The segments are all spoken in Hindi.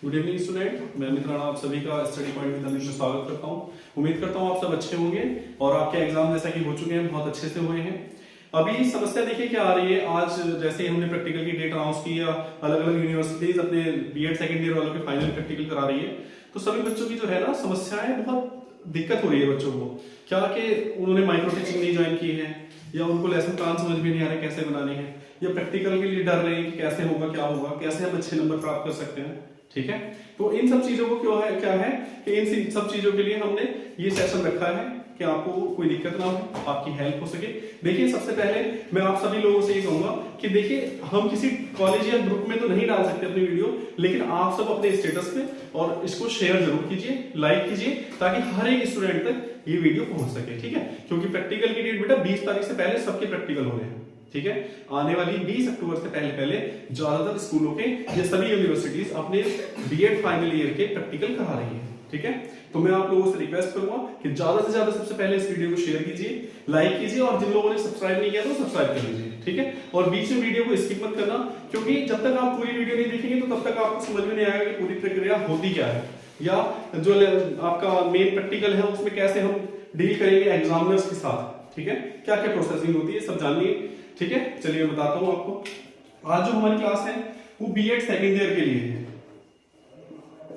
गुड इवनिंग स्टूडेंट, मैं मित्र राणा आप सभी का स्टडी पॉइंट विद अमित में स्वागत करता हूं। उम्मीद करता हूं आप सब अच्छे होंगे और आपके एग्जाम जैसा कि हो चुके हैं बहुत अच्छे से हुए हैं। अभी समस्या देखिए क्या आ रही है। आज जैसे ही हमने प्रैक्टिकल की डेट अनाउंस की या अलग अलग यूनिवर्सिटीज अपने बीएड सेकंड ईयर वालों के फाइनल प्रैक्टिकल करा रही है, तो सभी बच्चों की जो है ना समस्याएं बहुत दिक्कत हो रही है बच्चों को। क्या कि उन्होंने माइक्रो टीचिंग नहीं ज्वाइन की है, या उनको लेसन प्लान समझ में नहीं आ रहा कैसे बनाने हैं, या प्रैक्टिकल के लिए डर रहे हैं कि कैसे होगा क्या होगा, कैसे हम अच्छे नंबर प्राप्त कर सकते हैं। ठीक है, तो इन सब चीजों को क्यों है क्या है कि इन सब चीजों के लिए हमने ये सेशन रखा है कि आपको कोई दिक्कत ना हो, आपकी हेल्प हो सके। देखिए, सबसे पहले मैं आप सभी लोगों से ये कहूंगा कि देखिए, हम किसी कॉलेज या ग्रुप में तो नहीं डाल सकते अपनी वीडियो, लेकिन आप सब अपने स्टेटस पे और इसको शेयर जरूर कीजिए, लाइक कीजिए, ताकि हर एक स्टूडेंट तक ये वीडियो पहुंच सके। ठीक है, क्योंकि प्रैक्टिकल की डेट बेटा 20 तारीख से पहले सबके प्रैक्टिकल हो रहे हैं। ठीक है, आने वाली 20 अक्टूबर से पहले ज्यादातर स्कूलों के या सभी यूनिवर्सिटीज अपने बीएड फाइनल ईयर के प्रैक्टिकल करा रही है। ठीक है, तो मैं आप लोगों से रिक्वेस्ट करूंगा कि ज्यादा से ज्यादा सबसे पहले इस वीडियो को शेयर कीजिए, लाइक कीजिए, और जिन लोगों ने सब्सक्राइब नहीं किया तो सब्सक्राइब कर लीजिए। ठीक है, और बीच में वीडियो को स्किप मत करना, क्योंकि जब तक आप पूरी वीडियो नहीं देखेंगे तो तब तक आपको समझ में नहीं आएगा कि पूरी प्रक्रिया होती क्या है, या जो आपका मेन प्रैक्टिकल है उसमें कैसे हम डील करेंगे एग्जामिनर्स के साथ। ठीक है, क्या क्या प्रोसेसिंग होती है सब जानिए। ठीक है, चलिए मैं बताता हूं आपको। आज जो हमारी क्लास है वो बीएड सेकंड ईयर के लिए है।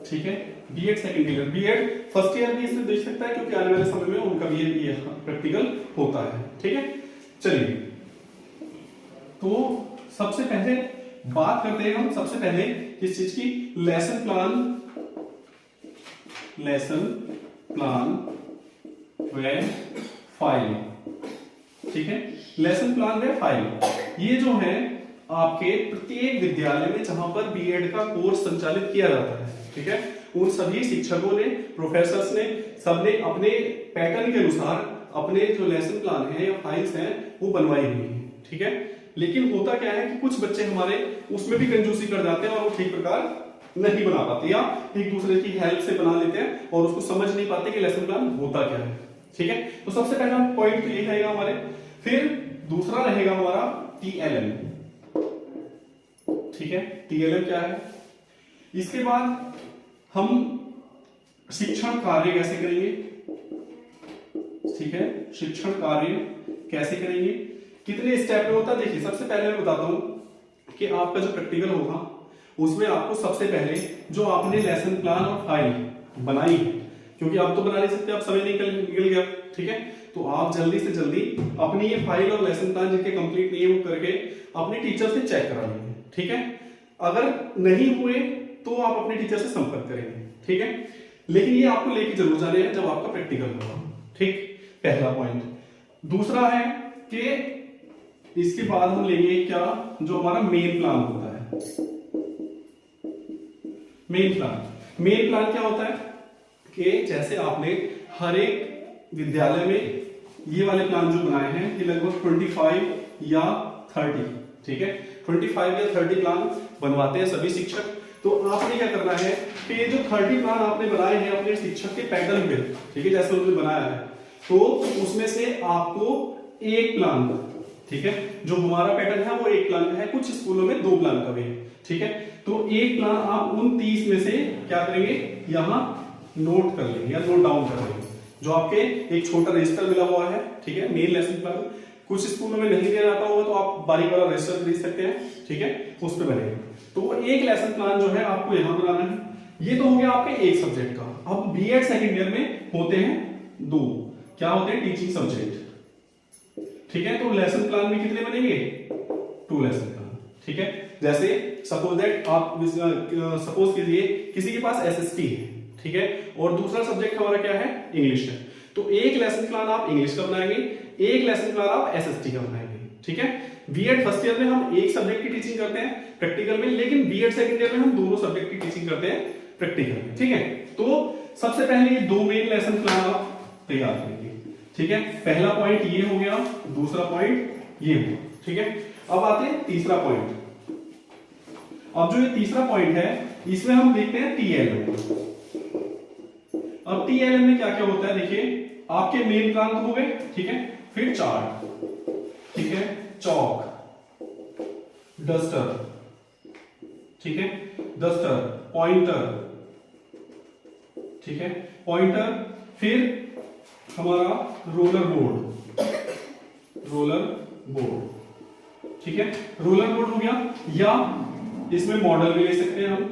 ठीक है, B Ed second year, B Ed first year भी इसमें देख सकता है, क्योंकि आने वाले समय में उनका भी ये प्रैक्टिकल होता है। ठीक है, चलिए तो सबसे पहले बात करते हैं हम सबसे पहले किस चीज की, लेसन प्लान व फाइल। ठीक है, लेसन प्लान व फाइल ये जो है आपके प्रत्येक विद्यालय में जहां पर बीएड का कोर्स संचालित किया जाता है, ठीक है, उन सभी शिक्षकों ने, प्रोफेसर्स ने, सबने अपने पैटर्न के अनुसार अपने जो लेसन प्लान है या फाइल्स हैं वो बनवाई हुई है। ठीक है, लेकिन होता क्या है कि कुछ बच्चे हमारे उसमें भी कंजूसी कर जाते हैं और वो ठीक प्रकार नहीं बना पाते, या एक दूसरे की हेल्प से बना लेते हैं और उसको समझ नहीं पाते कि लेसन प्लान होता क्या है। ठीक है, तो सबसे पहला पॉइंट तो ये रहेगा हमारे। फिर दूसरा रहेगा हमारा टीएलएम। ठीक है, टीएलएम क्या है। इसके बाद हम शिक्षण कार्य कैसे करेंगे। ठीक है, शिक्षण कार्य कैसे करेंगे, कितने स्टेप में होता है। देखिए, सबसे पहले मैं बताता हूं कि आपका जो प्रैक्टिकल होगा उसमें आपको सबसे पहले जो आपने लेसन प्लान और फाइल बनाई है, क्योंकि आप तो बना नहीं सकते, आप समय निकल गया। ठीक है, तो आप जल्दी से जल्दी अपनी ये फाइल और लेसन प्लान जिनके कंप्लीट नहीं है वो करके अपने टीचर से चेक करा लेंगे। ठीक है, अगर नहीं हुए तो आप अपने टीचर से संपर्क करेंगे। ठीक है, लेकिन ये आपको लेके जरूर जाने हैं जब आपका प्रैक्टिकल होगा। ठीक, पहला पॉइंट। दूसरा है कि इसके बाद हम लेंगे क्या, जो हमारा मेन प्लान होता है। मेन प्लान क्या होता है कि जैसे आपने हर एक विद्यालय में ये वाले प्लान जो बनाए हैं, ये लगभग 25 या 30, ठीक है, 25 या 30 प्लान बनवाते हैं सभी शिक्षक। तो आपने क्या करना है कि ये जो 30 प्लान आपने बनाए हैं अपने शिक्षक के पैटर्न पे, ठीक है, जैसे उन्होंने बनाया है, तो उसमें से आपको एक प्लान, ठीक है, जो हमारा पैटर्न है वो एक प्लान का है, कुछ स्कूलों में 2 प्लान का भी है। ठीक है, तो एक प्लान आप उन 30 में से क्या करेंगे, यहां नोट कर लेंगे या नोट डाउन कर लेंगे, जो आपके एक छोटा रजिस्टर मिला हुआ है। ठीक है, मेन लेसन प्लान कुछ स्कूलों में नहीं दिया जाता होगा तो आप बारीक वाला रजिस्टर खरीद सकते हैं। ठीक है, उस पर बनेगा। तो एक लेसन प्लान जो है आपको यहां बनाना है। ये तो हो गया आपके एक सब्जेक्ट का। अब बीएड सेकंड ईयर में होते हैं 2, क्या होते हैं, टीचिंग सब्जेक्ट। ठीक है, तो लेसन प्लान में कितने बनेंगे, 2 लेसन प्लान। ठीक है, जैसे सपोज दैट आप सपोज कीजिए किसी के पास एसएसटी है, ठीक है, और दूसरा सब्जेक्ट हमारा क्या है, इंग्लिश है, तो एक लेसन प्लान आप इंग्लिश का बनाएंगे, एक लेसन प्लान आप एसएसटी का बनाएंगे। ठीक है, बीएड फर्स्ट ईयर में हम एक सब्जेक्ट की टीचिंग करते हैं प्रैक्टिकल में, लेकिन बीएड सेकंड ईयर में हम दोनों सब्जेक्ट की टीचिंग करते हैं प्रैक्टिकल में। ठीक है, तो सबसे पहले ये 2 मेन लेसन प्लान आप तैयार करेंगे। ठीक है, पहला पॉइंट ये हो गया, दूसरा पॉइंट ये हो गया। ठीक है, अब आते हैं तीसरा पॉइंट। अब जो ये तीसरा पॉइंट है इसमें हम देखते हैं टीएलएम। अब टीएलएम में क्या क्या होता है, देखिए, आपके मेन प्लान तो हो गए, ठीक है, फिर चार्ट, ठीक है, चौक, डस्टर, ठीक है, डस्टर, पॉइंटर, ठीक है, पॉइंटर। फिर हमारा रोलर बोर्ड, रोलर बोर्ड, ठीक है, रोलर बोर्ड हो गया। या इसमें मॉडल भी ले सकते हैं हम,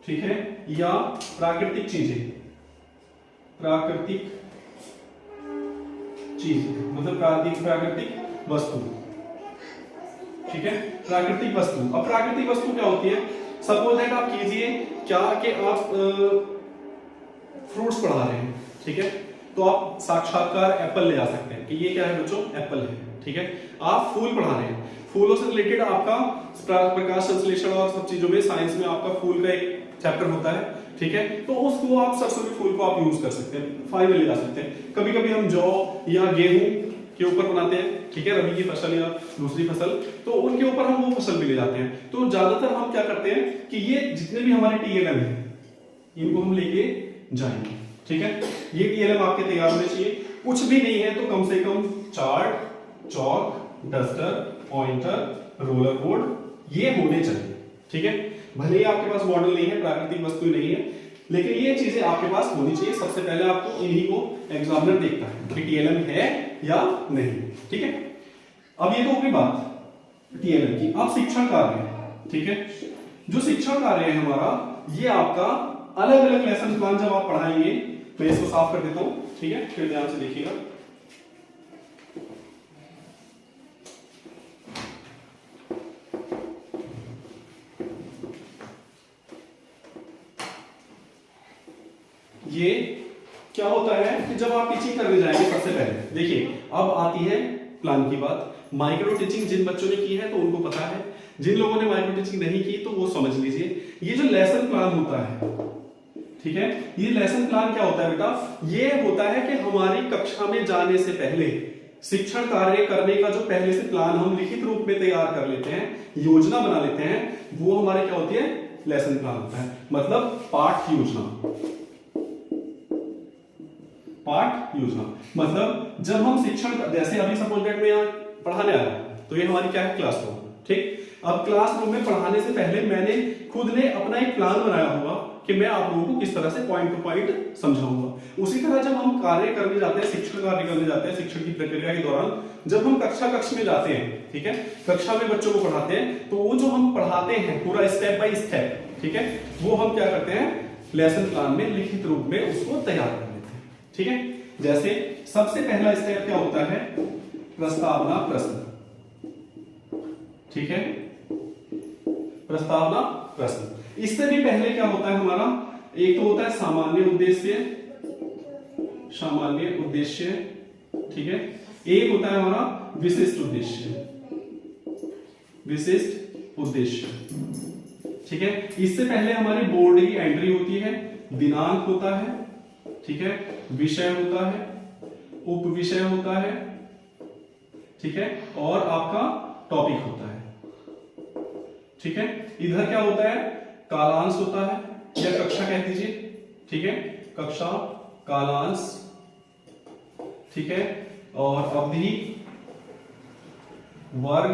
ठीक है, या प्राकृतिक चीजें, प्राकृतिक चीज मतलब प्राकृतिक वस्तु, ठीक है, प्राकृतिक वस्तु। अब प्राकृतिक वस्तु क्या होती है? सपोज दैट आप कीजिए क्या कि आप फ्रूट्स पढ़ा रहे हैं, ठीक है, तो आप साक्षात्कार एप्पल ले आ सकते हैं कि ये क्या है बच्चों, एप्पल है, ठीक है। आप फूल पढ़ा रहे हैं, फूलों से रिलेटेड आपका प्रकाश संश्लेषण और सब चीजों में साइंस में आपका फूल का एक चैप्टर होता है, ठीक है, तो उसको आप सरसों के फूल को आप यूज कर सकते हैं, फाइबर ले जा सकते हैं। कभी कभी हम जौ या गेहूं के ऊपर बनाते हैं, ठीक है, रबी की फसल या दूसरी फसल, तो उनके ऊपर हम वो फसल भी ले जाते हैं। तो ज्यादातर हम क्या करते हैं कि ये जितने भी हमारे टीएलएम है इनको हम लेके जाएंगे, ठीक है। ये टीएलएम आपके तैयार होने चाहिए, कुछ भी नहीं है तो कम से कम चार्ट, चौक, डस्टर, पॉइंटर, रोलर बोर्ड ये होने चाहिए, ठीक है। भले ही आपके पास मॉडल नहीं है, प्राकृतिक वस्तु नहीं है, लेकिन ये चीजें आपके पास होनी चाहिए। सबसे पहले आपको इन्हीं को एग्जामिनर देखता है कि टीएलएम है या नहीं, ठीक है। अब ये तो होगी बात टीएलएम की। अब शिक्षण कार्य, ठीक है, जो शिक्षण कार्य है हमारा, ये आपका अलग अलग लेसन प्लान जब आप पढ़ाएंगे, मैं इसको साफ कर देता हूं, ठीक है, फिर ध्यान से देखिएगा। ये क्या होता है कि जब आप टीचिंग करने जाएंगे, सबसे पहले देखिए अब आती है प्लान की बात। माइक्रो टीचिंग जिन बच्चों ने की है तो उनको पता है, जिन लोगों ने माइक्रो टीचिंग नहीं की तो वो समझ लीजिए। ये जो लेसन प्लान होता है, ठीक है, ये लेसन प्लान क्या होता है बेटा? ये होता है कि हमारी कक्षा में जाने से पहले शिक्षण कार्य करने का जो पहले से प्लान हम लिखित रूप में तैयार कर लेते हैं, योजना बना लेते हैं, वो हमारे क्या होती है? लेसन प्लान होता है, मतलब पाठ योजना। पाठ योजना मतलब जब हम शिक्षण, जैसे अभी सपोज दैट मैं यहाँ पढ़ाने आ रहा हूं, तो ये हमारी क्या है? क्लासरूम, ठीक। अब क्लासरूम में पढ़ाने से पहले मैंने खुद ने अपना एक प्लान बनाया होगा कि मैं आप लोगों को किस तरह से पॉइंट टू पॉइंट समझाऊंगा। उसी तरह जब हम कार्य करने जाते हैं, शिक्षण कार्य करने जाते हैं, शिक्षण की प्रक्रिया के दौरान जब हम कक्ष में जाते हैं, ठीक है, कक्षा में बच्चों को पढ़ाते हैं, तो वो जो हम पढ़ाते हैं पूरा स्टेप बाय स्टेप, ठीक है, वो हम क्या करते हैं? लेसन प्लान में लिखित रूप में उसको तैयार कर लेते हैं, ठीक है। जैसे सबसे पहला स्टेप क्या होता है? प्रस्तावना प्रश्न, ठीक है, प्रस्तावना प्रश्न। इससे भी पहले क्या होता है हमारा? एक तो होता है सामान्य उद्देश्य, सामान्य उद्देश्य, ठीक है, एक होता है हमारा विशिष्ट उद्देश्य, विशिष्ट उद्देश्य, ठीक है। इससे पहले हमारी बोर्ड की एंट्री होती है, दिनांक होता है, ठीक है, विषय होता है, उप विषय होता है, ठीक है, और आपका टॉपिक होता है, ठीक है। इधर क्या होता है? कालांश होता है या कक्षा कह दीजिए, ठीक है, कक्षा, कालांश, ठीक है, और अवधि, वर्ग,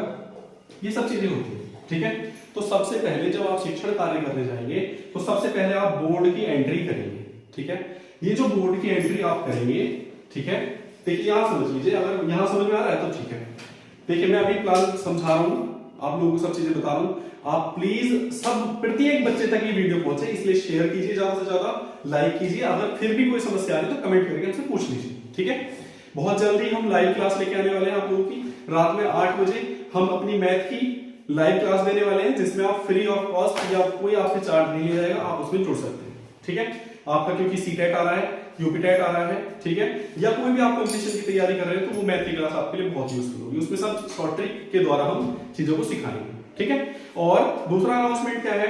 ये सब चीजें होती है, ठीक है। तो सबसे पहले जब आप शिक्षण कार्य करने जाएंगे तो सबसे पहले आप बोर्ड की एंट्री करेंगे, ठीक है। ये जो बोर्ड की एंट्री आप करेंगे, ठीक है, देखिए यहां समझ लीजिए, अगर यहां समझ में आ रहा है तो ठीक है। देखिए मैं अभी प्लान समझा रहा हूं, आप लोगों को सब चीजें बता रहा हूं, आप प्लीज सब प्रत्येक बच्चे तक ये वीडियो पहुंचे, इसलिए शेयर कीजिए, ज्यादा से ज्यादा लाइक कीजिए। अगर फिर भी कोई समस्या आ रही तो कमेंट करके हमसे पूछ लीजिए, ठीक है। बहुत जल्दी हम लाइव क्लास लेके आने वाले हैं आप लोगों की, रात में 8 बजे हम अपनी मैथ की लाइव क्लास देने वाले हैं, जिसमें आप फ्री ऑफ कॉस्ट या कोई आपसे चार्ज नहीं लिया जाएगा, आप उसमें जुड़ सकते हैं, ठीक है। आपका क्योंकि सीटेट आ रहा है, यूपीटेट आ रहा है, ठीक है, या कोई भी आप कंपटीशन की तैयारी कर रहे हैं, तो वो मैथ की क्लास आपके लिए बहुत यूजफुल होगी। उसमें सब शॉर्ट ट्रिक के द्वारा हम चीजों को सिखाएंगे, ठीक है। और दूसरा अनाउंसमेंट क्या है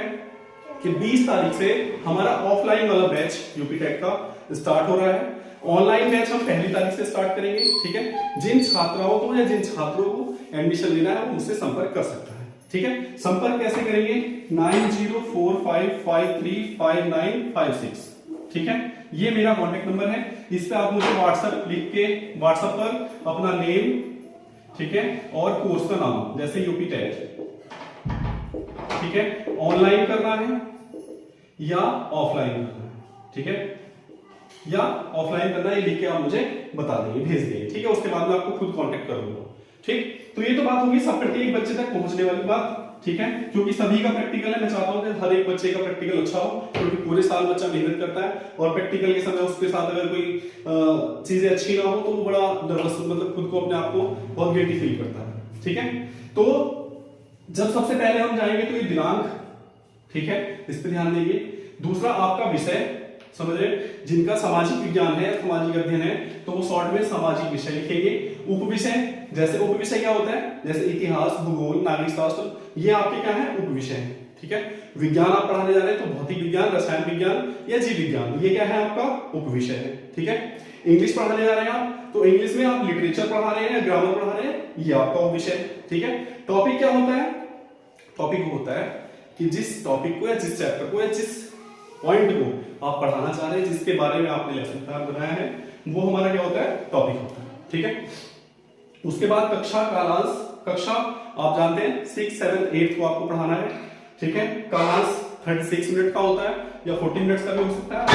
कि 20 तारीख से हमारा ऑफलाइन वाला बैच यूपीटेट का स्टार्ट हो रहा है। ऑनलाइन बैच हम 1 तारीख से स्टार्ट करेंगे, ठीक है। जिन छात्राओं को या जिन छात्रों को एडमिशन लेना है वो मुझसे संपर्क कर सकता है, ठीक है। संपर्क कैसे करेंगे? 9045535956, ठीक है, ये मेरा कॉन्टेक्ट नंबर है। इस पे आप मुझे व्हाट्सएप लिख के, व्हाट्सएप पर अपना नेम, ठीक है, और कोर्स का नाम, जैसे यूपीटेट, ठीक है, ऑनलाइन करना है या ऑफलाइन करना है, ठीक है, या ऑफलाइन करना है, ये लिख के आप मुझे बता देंगे, भेज देंगे, ठीक है। उसके बाद मैं आपको खुद कांटेक्ट करूंगा, ठीक। तो ये तो बात होगी सब प्रत्येक बच्चे तक पहुंचने वाली बात, ठीक है, क्योंकि सभी का प्रैक्टिकल है। मैं चाहता हूं कि हर एक बच्चे का प्रैक्टिकल अच्छा हो, क्योंकि पूरे साल बच्चा मेहनत करता है और प्रैक्टिकल के समय उसके साथ अगर कोई चीजें अच्छी ना हो तो वो बड़ा नर्वस, मतलब खुद को अपने आप को बहुत गिल्टी फील करता है, ठीक है। तो जब सबसे पहले हम जाएंगे तो ये दिनांक, ठीक है, इस पर ध्यान देंगे। दूसरा आपका विषय, समझ रहे, जिनका सामाजिक विज्ञान है, सामाजिक अध्ययन है, तो वो शॉर्ट में सामाजिक विषय लिखेंगे। उपविषय, जैसे उपविषय क्या होता है, जैसे इतिहास, भूगोल, नागरिक शास्त्र, ये आपके क्या है, उपविषय है, ठीक है। विज्ञान आप पढ़ाने जा रहे हैं तो भौतिक विज्ञान, रसायन विज्ञान या जीव विज्ञान, ये क्या है आपका उपविषय है, ठीक है। इंग्लिश पढ़ाने जा रहे हैं आप, तो इंग्लिश में आप लिटरेचर पढ़ा रहे हैं या ग्रामर पढ़ा रहे हैं, ये आपका उपविषय है, ठीक है। टॉपिक क्या होता है, टॉपिक होता है कि जिस टॉपिक को या जिस चैप्टर को या जिस पॉइंट को आप पढ़ाना चाह रहे हैं, जिसके बारे में आपने लेसन प्लान बनाया है, वो हमारा क्या होता है, टॉपिक होता है, ठीक है। उसके बाद कक्षा, कालांश, कक्षा आप जानते हैं 6, 7, 8 को आपको पढ़ाना है, ठीक है। कालांश 36 मिनट का होता है या 40 मिनट का भी हो सकता है।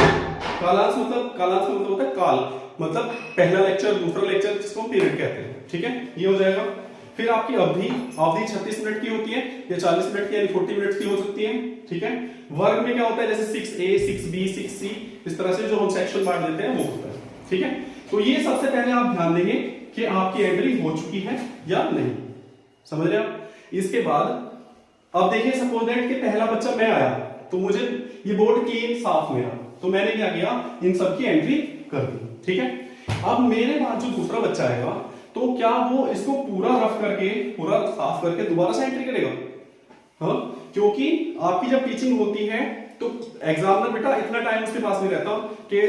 कालांश का मतलब होता है काल, मतलब पहला लेक्चर, दूसरा लेक्चर, जिसको हम पीरियड कहते हैं, ठीक है, ये हो जाएगा। फिर आपकी अवधि 36 मिनट की होती है या 40 मिनट की, यानी 40 मिनट की हो सकती है, ठीक है। वर्ग में क्या होता है, जैसे 6A, 6B, 6C, इस तरह से जो हम सेक्शन बांट देते हैं वो होता है, ठीक है। तो ये सबसे पहले आप ध्यान देंगे कि आपकी एंट्री हो चुकी है या नहीं, समझ रहे आप। इसके बाद अब देखिए, सपोज दैट कि पहला बच्चा मैं आया, तो मुझे ये बोर्ड की साफ मेरा, तो मैंने क्या किया, इन सब की एंट्री कर दी, ठीक है। अब मेरे बाद जो दूसरा बच्चा आएगा, तो क्या वो इसको पूरा रफ करके, पूरा साफ करके दोबारा से एंट्री करेगा? हाँ, क्योंकि आपकी जब टीचिंग होती है तो एग्जामिनर बेटा इतना टाइम उसके पास नहीं रहता कि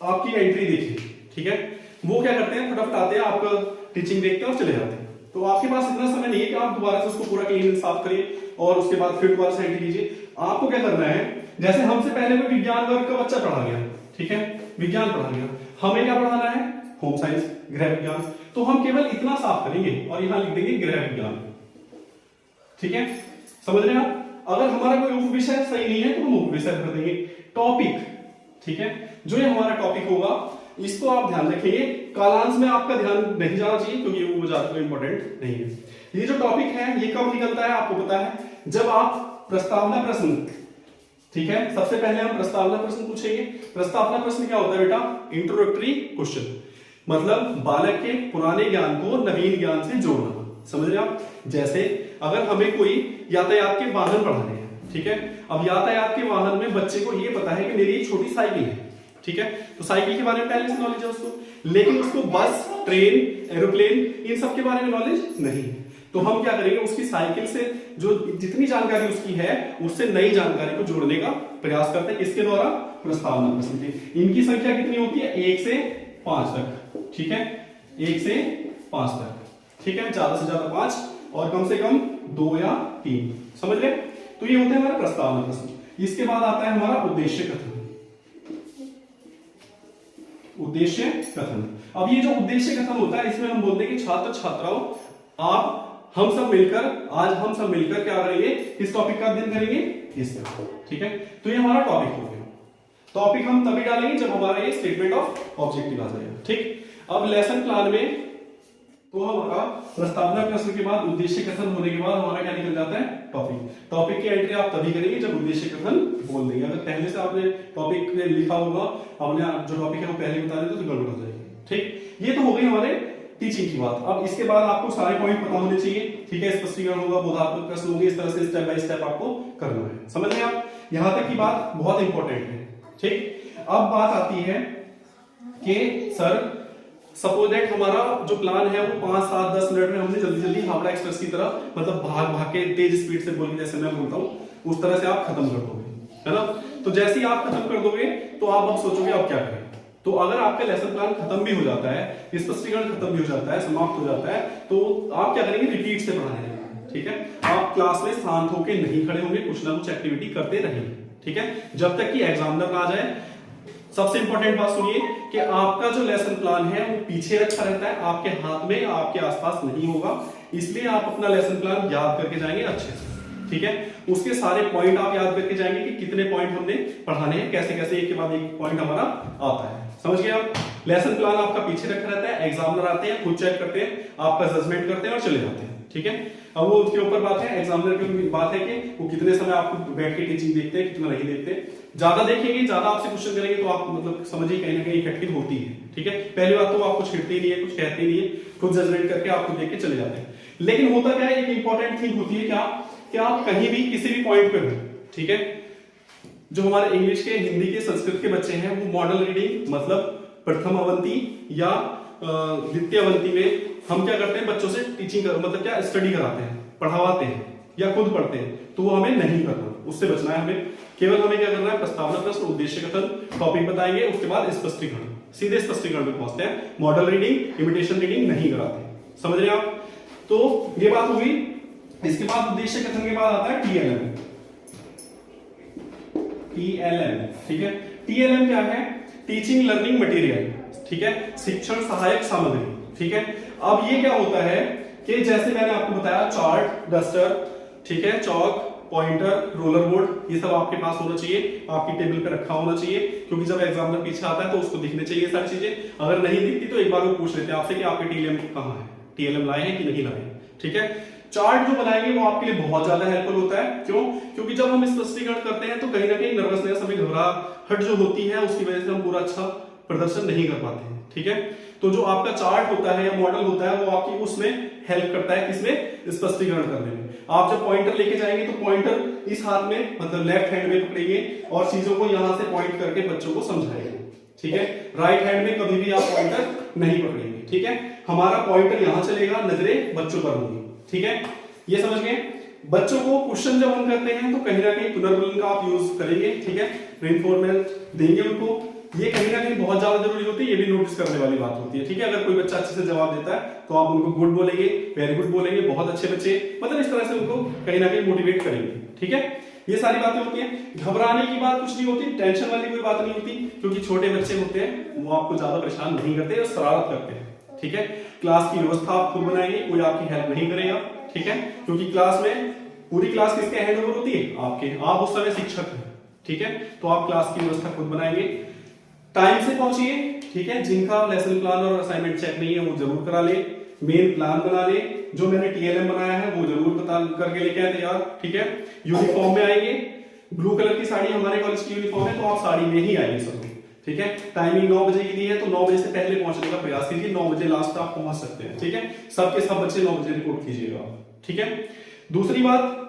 आपकी एंट्री देखे, ठीक है। वो क्या करते हैं, फटाफट आते हैं, आपका टीचिंग देखते हैं और चले जाते हैं। तो आपके पास इतना समय नहीं है कि आप दोबारा से उसको पूरा क्लीन साफ करिए और उसके बाद फिर दोबारा से एंट्री कीजिए। आपको क्या करना है, जैसे हमसे पहले कोई विज्ञान वर्ग का बच्चा पढ़ा गया, ठीक है, विज्ञान पढ़ा गया, हमें क्या पढ़ाना है, होम साइंस, गृह विज्ञान, तो हम केवल इतना साफ करेंगे और यहां लिख देंगे गृह विज्ञान, ठीक है, समझ रहे हैं आप। अगर हमारा कोई उपविषय सही नहीं है तो हम उपविषय भर देंगे। टॉपिक, ठीक है, जो ये हमारा टॉपिक होगा इसको आप ध्यान रखिए। कालांश में आपका ध्यान नहीं जाना चाहिए क्योंकि वो ज्यादा इंपॉर्टेंट नहीं है। ये जो टॉपिक है ये कब निकलता है आपको पता है, जब आप प्रस्तावना प्रश्न, ठीक है, सबसे पहले हम प्रस्तावना प्रश्न पूछेंगे। प्रस्तावना प्रश्न क्या होता है बेटा, इंट्रोडक्टरी क्वेश्चन, मतलब बालक के पुराने ज्ञान को नवीन ज्ञान से जोड़ना, समझ रहे आप। जैसे अगर हमें कोई यातायात के वाहन पढ़ाने हैं, ठीक है, अब यातायात के वाहन में बच्चे को ये पता है कि मेरी एक छोटी साइकिल है, ठीक है, तो साइकिल के बारे में पहले से नॉलेज है उसको, लेकिन उसको बस, ट्रेन, एरोप्लेन, इन सब के बारे में नॉलेज नहीं है। तो हम क्या करेंगे, उसकी साइकिल से जो जितनी जानकारी उसकी है उससे नई जानकारी को जोड़ने का प्रयास करते हैं। किसके द्वारा, प्रस्तावना प्रश्न के। इनकी संख्या कितनी होती है, 1 से 5 तक, ठीक है, 1 से 5 तक, ठीक है, ज्यादा से ज्यादा 5 और कम से कम 2 या 3, समझ रहे। तो ये होते हैं हमारा प्रस्तावना प्रश्न। इसके बाद आता है हमारा उद्देश्य कथन। उद्देश्य कथन, अब ये जो उद्देश्य कथन होता है इसमें हम बोलते हैं कि छात्र छात्राओं, आप हम सब मिलकर, आज हम सब मिलकर क्या करेंगे, इस टॉपिक का अध्ययन करेंगे, इसका, ठीक है। तो ये हमारा टॉपिक हो गया। टॉपिक हम तभी डालेंगे जब हमारा ये स्टेटमेंट ऑफ ऑब्जेक्टिव आ जाएगा, ठीक। अब लेसन प्लान में तो हमारा प्रस्तावना प्रश्न के बाद उद्देश्य कथन होने के बाद हमारा क्या निकल जाता है, टॉपिक। टॉपिक की एंट्री आप तभी करेंगे जब उद्देश्य कथन बोल देंगे। अगर पहले से आपने टॉपिक में लिखा होगा, आपने जो टॉपिक है वो पहले बता देते तो गड़बड़ हो जाएगी, ठीक। ये तो हो गई हमारे टीचिंग की बात। अब इसके बाद आपको सारे पॉइंट पता होने चाहिए, ठीक है, स्पष्टीकरण होगा, बोधात्मक प्रश्न होंगे, इस तरह से स्टेप बाय स्टेप आपको करना है, समझ रहे हैं आप। यहां तक की बात बहुत इंपॉर्टेंट है, ठीक। अब बात आती है कि सर सपोज दैट हमारा जो प्लान है वो 5, 7, 10 मिनट में हमने जल्दी जल्दी हावड़ा एक्सप्रेस की तरह, मतलब भाग भाग के तेज स्पीड से बोल के, जैसे मैं बोलता हूं उस तरह से आप खत्म कर दोगे, है ना। तो जैसे ही आप खत्म कर दोगे तो आप अब सोचोगे अब क्या करें। तो अगर आपका लेसन प्लान खत्म भी हो जाता है, स्पष्टीकरण खत्म भी हो जाता है, समाप्त हो जाता है, तो आप क्या करेंगे, रिपीट से पढ़ाने लगेंगे, ठीक है। आप क्लास में शांत होकर नहीं खड़े होंगे, कुछ ना कुछ एक्टिविटी करते रहेंगे, ठीक है, जब तक कि एग्जामिनर ना आ जाए। सबसे इंपॉर्टेंट बात सुनिए कि आपका जो लेसन प्लान है वो पीछे रखा रहता है, आपके हाथ में, आपके आसपास नहीं होगा, इसलिए आप अपना लेसन प्लान याद करके जाएंगे अच्छे से, ठीक है। उसके सारे पॉइंट आप याद करके जाएंगे कि कितने पॉइंट हमने पढ़ाने हैं, कैसे कैसे एक के बाद एक पॉइंट हमारा आता है। समझ गए आप? लेसन प्लान आपका पीछे रखा रहता है, एग्जामिनर आते हैं, खुद चेक करते हैं, आपका जजमेंट करते हैं और चले जाते हैं। ठीक है। अब वो उसके ऊपर बात है, एग्जामिनर की बात है कि वो कितने समय आपको बैठ के टीचिंग देखते हैं, कितना नहीं देखते। ज्यादा देखेंगे, ज्यादा आपसे क्वेश्चन करेंगे तो आप मतलब समझिए कहीं ना कहीं इफेक्टिव होती है। ठीक है। पहली बात तो आपको छेड़ते ही नहीं है, कुछ कहते ही नहीं है, खुद जजमेंट करके आपको देख के चले जाते हैं। लेकिन होता क्या है, एक इंपॉर्टेंट थिंग होती है क्या, कि आप कहीं भी किसी भी पॉइंट पे हो, ठीक है, जो हमारे इंग्लिश के, हिंदी के, संस्कृत के बच्चे हैं वो मॉडल रीडिंग मतलब प्रथम अवंती या द्वितीय अवंती में हम क्या करते हैं, बच्चों से टीचिंग मतलब क्या स्टडी कराते हैं, पढ़ावाते हैं या खुद पढ़ते हैं, तो वो हमें नहीं करना, उससे बचना है हमें। केवल हमें क्या करना है, प्रस्तावना प्रश्न, उद्देश्य कथन, टॉपिक बताएंगे, उसके बाद स्पष्टीकरण, सीधे स्पष्टीकरण पे पहुंचते हैं। मॉडल रीडिंग, इमिटेशन रीडिंग नहीं कराते। समझ रहे आप? तो ये बात हुई। इसके बाद उद्देश्य कथन के बाद आता है टीएलएम। टीएलएम, ठीक है। टीएलएम क्या है? टीचिंग लर्निंग मटेरियल, ठीक है, शिक्षण सहायक सामग्री। ठीक है। अब ये क्या होता है कि जैसे मैंने आपको बताया, चार्ट, डस्टर, ठीक है, चौक, पॉइंटर, रोलर बोर्ड, ये सब आपके पास होना चाहिए, आपकी टेबल पे रखा होना चाहिए, क्योंकि जब एग्जामिनर पीछे आता है तो उसको दिखने चाहिए सारी चीजें। अगर नहीं दिखती तो एक बार वो पूछ लेते हैं आपसे कि आपके टीएलएम कहाँ है, टीएलएम लाए हैं कि नहीं लाए। ठीक है। चार्ट जो बनाएंगे वो आपके लिए बहुत ज्यादा हेल्पफुल होता है। क्यों? क्योंकि जब हम स्पष्टीकरण करते हैं तो कहीं ना कहीं नर्वसनेस, हमें घबराहट जो होती है, उसकी वजह से हम पूरा अच्छा प्रदर्शन नहीं कर पाते हैं। ठीक है। तो जो आपका चार्ट होता है या मॉडल होता है वो आपकी उसमें हेल्प करता है, किसमें? स्पष्टीकरण करने में। आप जब पॉइंटर लेके जाएंगे तो पॉइंटर इस हाथ में मतलब लेफ्ट हैंड में पकड़ेंगे और चीजों को यहां से पॉइंट करके बच्चों को समझाएंगे। ठीक है। राइट हैंड में कभी भी आप पॉइंटर नहीं पकड़ेंगे। ठीक है। हमारा पॉइंटर यहां चलेगा, नजरें बच्चों पर होंगी। ठीक है। ये समझ गए? बच्चों को क्वेश्चन जब हम करते हैं तो कहीं ना कहीं पुनर्बलन का आप यूज करेंगे। ठीक है। रेनफोर्समेंट देंगे उनको, ये कहीं ना कहीं बहुत ज्यादा जरूरी होती है, ये भी नोटिस करने वाली बात होती है। ठीक है। अगर कोई बच्चा अच्छे से जवाब देता है तो आप उनको गुड बोलेंगे, वेरी गुड बोलेंगे, बहुत अच्छे बच्चे, मतलब इस तरह से उनको कहीं ना कहीं मोटिवेट करेंगे। ठीक है। ये सारी बातें होती हैं। घबराने की बात कुछ नहीं होती, टेंशन वाली कोई बात नहीं होती, क्योंकि छोटे बच्चे होते हैं वो आपको ज्यादा परेशान नहीं करते और शरारत करते हैं। ठीक है। क्लास की व्यवस्था आप खुद बनाएंगे, कोई आपकी हेल्प नहीं करेगा। ठीक है। क्योंकि क्लास में पूरी क्लास किसके हैंड ओवर होती है? आपके। आप उस समय शिक्षक हैं। ठीक है। तो आप क्लास की व्यवस्था खुद बनाएंगे। टाइम से पहुंचिए। ठीक है। जिनका लेसन प्लान और असाइनमेंट चेक नहीं है वो जरूर करा ले, मेन प्लान बना ले, जो मैंने टीएलएम बनाया है वो जरूर बता करके लेके आए तैयार। ठीक है। यूनिफॉर्म में आएंगे, ब्लू कलर की साड़ी हमारे कॉलेज की यूनिफॉर्म है, तो आप साड़ी में ही आएंगे सब। ठीक है। टाइमिंग 9 बजे की दी है तो 9 बजे से पहले पहुंचने का प्रयास कीजिए, 9 बजे लास्ट आप पहुंच सकते हैं। ठीक है। सबके सब बच्चे 9 बजे रिपोर्ट कीजिएगा। ठीक है। दूसरी बात,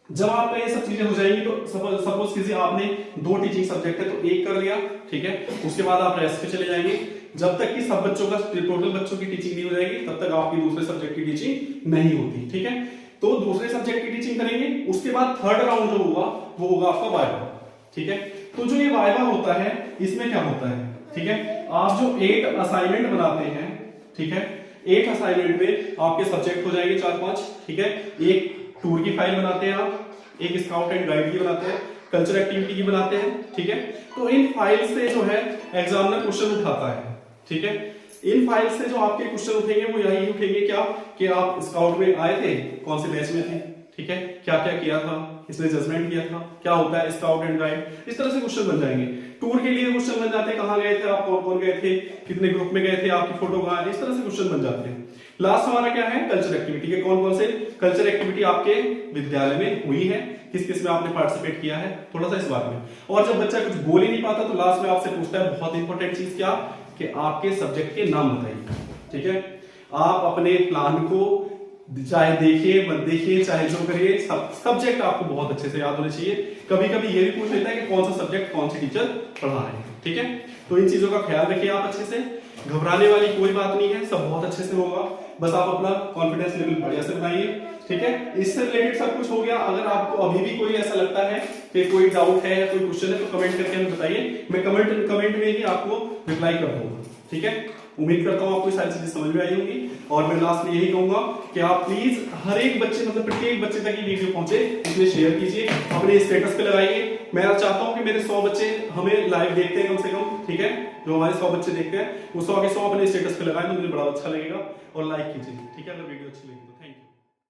जब आपका ये सब चीजें हो जाएंगी तो सपोज कीजिए आपने 2 टीचिंग सब्जेक्ट है तो 1 कर लिया। ठीक है। उसके बाद आप रेस्ट पे चले जाएंगे। जब तक कि सब बच्चों का, टोटल बच्चों की टीचिंग नहीं हो जाएगी तब तक आपकी दूसरे सब्जेक्ट की टीचिंग नहीं होती। ठीक है। तो दूसरे सब्जेक्ट की टीचिंग करेंगे, उसके बाद थर्ड राउंड जो होगा वो होगा आपका वाइवा। ठीक है। तो जो ये वाइवा होता है इसमें क्या होता है? ठीक है। आप जो 8 असाइनमेंट बनाते हैं, ठीक है, 8 असाइनमेंट में आपके सब्जेक्ट हो जाएंगे 4-5। ठीक है। एक टूर की फाइल बनाते हैं आप, एक स्काउट एंड गाइड की बनाते हैं, कल्चर एक्टिविटी की बनाते हैं। ठीक है। तो इन फाइल से जो है एग्जामिनर क्वेश्चन उठाता है। ठीक है। इन फाइल से जो आपके क्वेश्चन उठेंगे वो यही उठेंगे क्या, कि आप स्काउट में आए थे, कौन से बैच में थे, ठीक है, क्या क्या किया था, इसने जजमेंट किया था, क्या होता है स्काउट एंड गाइड, इस तरह से क्वेश्चन बन जाएंगे। टूर के लिए क्वेश्चन बन जाते हैं, कहां गए थे आप, कौन कौन गए थे, कितने ग्रुप में गए थे, आपकी फोटो कहां है, इस तरह से क्वेश्चन बन जाते हैं। लास्ट हमारा क्या है? कल्चर एक्टिविटी के कौन कौन से कल्चर एक्टिविटी आपके विद्यालय में हुई है, किस किस में आपने पार्टिसिपेट किया है, थोड़ा सा इस बारे में। और जब बच्चा कुछ बोल ही नहीं पाता तो लास्ट में आपसे पूछता है बहुत इंपॉर्टेंट चीज, क्या, कि आपके सब्जेक्ट के नाम बताइए। ठीक है। आप अपने प्लान को चाहे देखिए मत देखिए, चाहे जो करिए, सब्जेक्ट आपको बहुत अच्छे से याद होने चाहिए। कभी कभी ये भी पूछ लेता है कि कौन सा सब्जेक्ट कौन से टीचर पढ़ा रहे हैं। ठीक है। तो इन चीजों का ख्याल रखिए आप अच्छे से, घबराने वाली कोई बात नहीं है, सब बहुत अच्छे से होगा। बस आप अपना कॉन्फिडेंस लेवल बढ़िया से बनाइए। ठीक है। इससे रिलेटेड सब कुछ हो गया। अगर आपको अभी भी कोई ऐसा लगता है कि कोई डाउट है या कोई क्वेश्चन है तो कमेंट करके हमें बताइए, मैं कमेंट में ही आपको रिप्लाई कर दूंगा। ठीक है। उम्मीद करता हूं आपको सारी चीजें समझ में आई होंगी। और मैं लास्ट में यही कहूंगा कि आप प्लीज हर एक बच्चे, मतलब प्रत्येक बच्चे तक ये वीडियो पहुंचे, इसमें शेयर कीजिए, अपने स्टेटस पे लगाइए। मैं चाहता हूं कि मेरे 100 बच्चे हमें लाइव देखते हैं कम से कम। ठीक है। जो हमारे 100 बच्चे देखते हैं वो 100 के 100 अपने स्टेटस पे लगाएं तो मुझे बड़ा अच्छा लगेगा। और लाइक कीजिए। ठीक है। अगर वीडियो अच्छी लगी तो